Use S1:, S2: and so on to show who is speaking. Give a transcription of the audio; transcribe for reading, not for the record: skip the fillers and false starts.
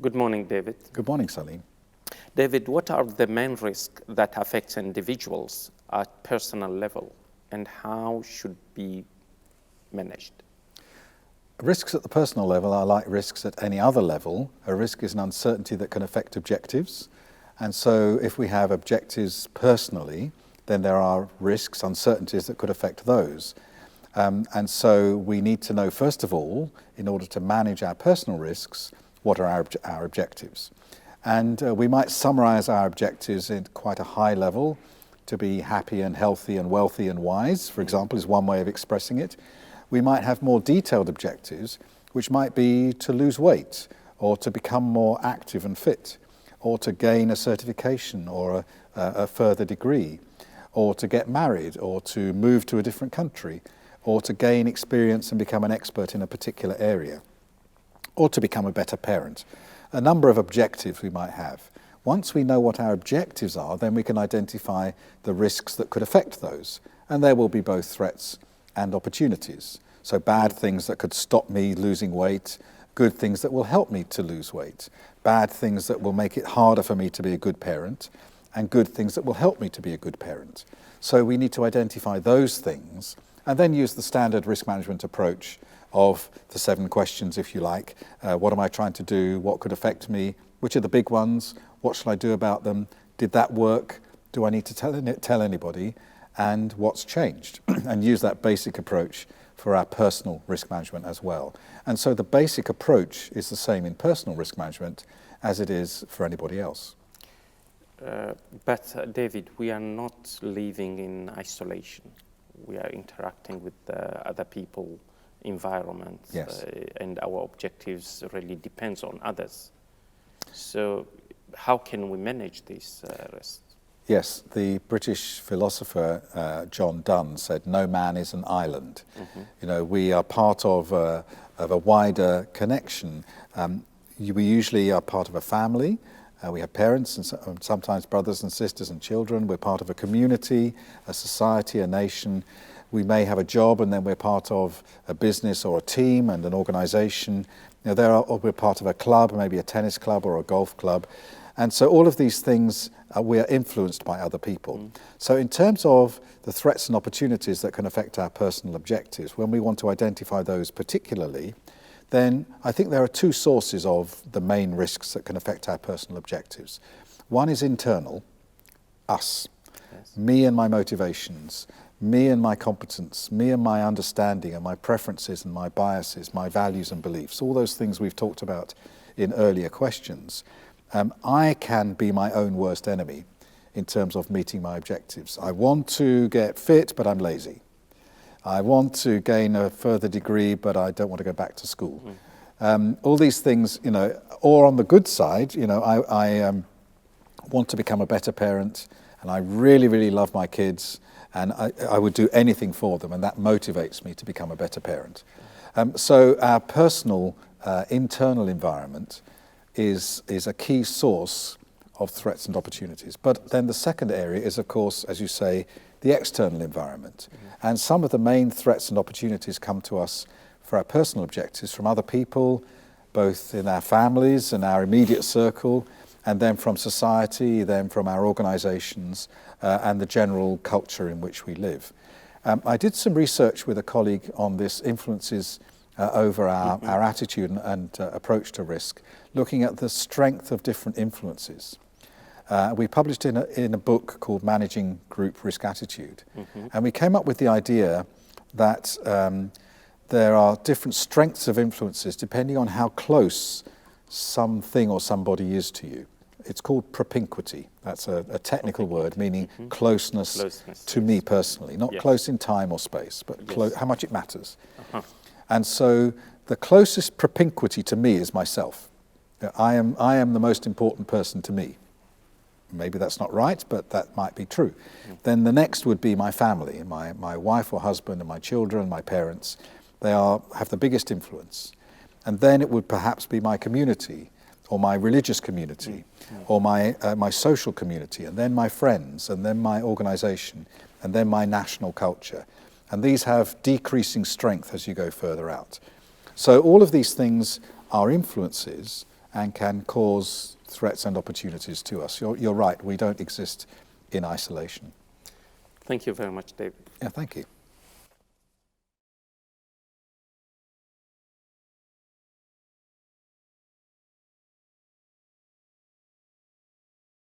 S1: Good morning, David.
S2: Good morning, Salim.
S1: David, what are the main risks that affect individuals at personal level, and how should be managed?
S2: Risks at the personal level are like risks at any other level. A risk is an uncertainty that can affect objectives. And so if we have objectives personally, then there are risks, uncertainties that could affect those. And so we need to know, first of all, in order to manage our personal risks, what are our objectives. And we might summarize our objectives at quite a high level. To be happy and healthy and wealthy and wise, for example, is one way of expressing it. We might have more detailed objectives, which might be to lose weight, or to become more active and fit, or to gain a certification or a further degree, or to get married, or to move to a different country, or to gain experience and become an expert in a particular area, or to become a better parent. A number of objectives we might have. Once we know what our objectives are, then we can identify the risks that could affect those. And there will be both threats and opportunities. So bad things that could stop me losing weight, good things that will help me to lose weight, bad things that will make it harder for me to be a good parent, and good things that will help me to be a good parent. So we need to identify those things and then use the standard risk management approach of the 7 questions, if you like. What am I trying to do? What could affect me? Which are the big ones? What shall I do about them? Did that work? Do I need to tell anybody? And what's changed? And use that basic approach for our personal risk management as well. And so the basic approach is the same in personal risk management as it is for anybody else.
S1: But David, we are not living in isolation. We are interacting with other people, environment,
S2: yes.
S1: And our objectives really depends on others. So how can we manage these risks?
S2: Yes, the British philosopher John Donne said, "No man is an island." Mm-hmm. You know, we are part of a wider connection. We usually are part of a family. We have parents and sometimes brothers and sisters and children. We're part of a community, a society, a nation. We may have a job and then we're part of a business or a team and an organization. You know, we're part of a club, maybe a tennis club or a golf club. And so all of these things, we are influenced by other people. Mm. So in terms of the threats and opportunities that can affect our personal objectives, when we want to identify those particularly, then I think there are 2 sources of the main risks that can affect our personal objectives. One is internal, us, yes. Me and my motivations, me and my competence, me and my understanding and my preferences and my biases, my values and beliefs, all those things we've talked about in earlier questions. I can be my own worst enemy in terms of meeting my objectives. I want to get fit, but I'm lazy. I want to gain a further degree, but I don't want to go back to school. Mm. All these things, you know, or on the good side, you know, I want to become a better parent, and I really, really love my kids, and I would do anything for them, and that motivates me to become a better parent. So our personal internal environment is a key source of threats and opportunities. But then the second area is, of course, as you say, the external environment. Mm-hmm. And some of the main threats and opportunities come to us for our personal objectives from other people, both in our families and our immediate circle, and then from society, then from our organizations, and the general culture in which we live. I did some research with a colleague on this influences over our attitude and approach to risk, looking at the strength of different influences. We published in a book called Managing Group Risk Attitude. Mm-hmm. And we came up with the idea that there are different strengths of influences depending on how close something or somebody is to you. It's called propinquity. That's a technical word meaning mm-hmm. closeness to me personally, not yes. close in time or space, but yes. how much it matters. Uh-huh. And so the closest propinquity to me is myself. I am the most important person to me. Maybe that's not right, but that might be true. Mm. Then the next would be my family, my wife or husband and my children, my parents. They have the biggest influence. And then it would perhaps be my community, or my religious community, or my social community, and then my friends, and then my organization, and then my national culture. And these have decreasing strength as you go further out. So all of these things are influences, and can cause threats and opportunities to us. You're right, we don't exist in isolation.
S1: Thank you very much, David.
S2: Yeah, thank you.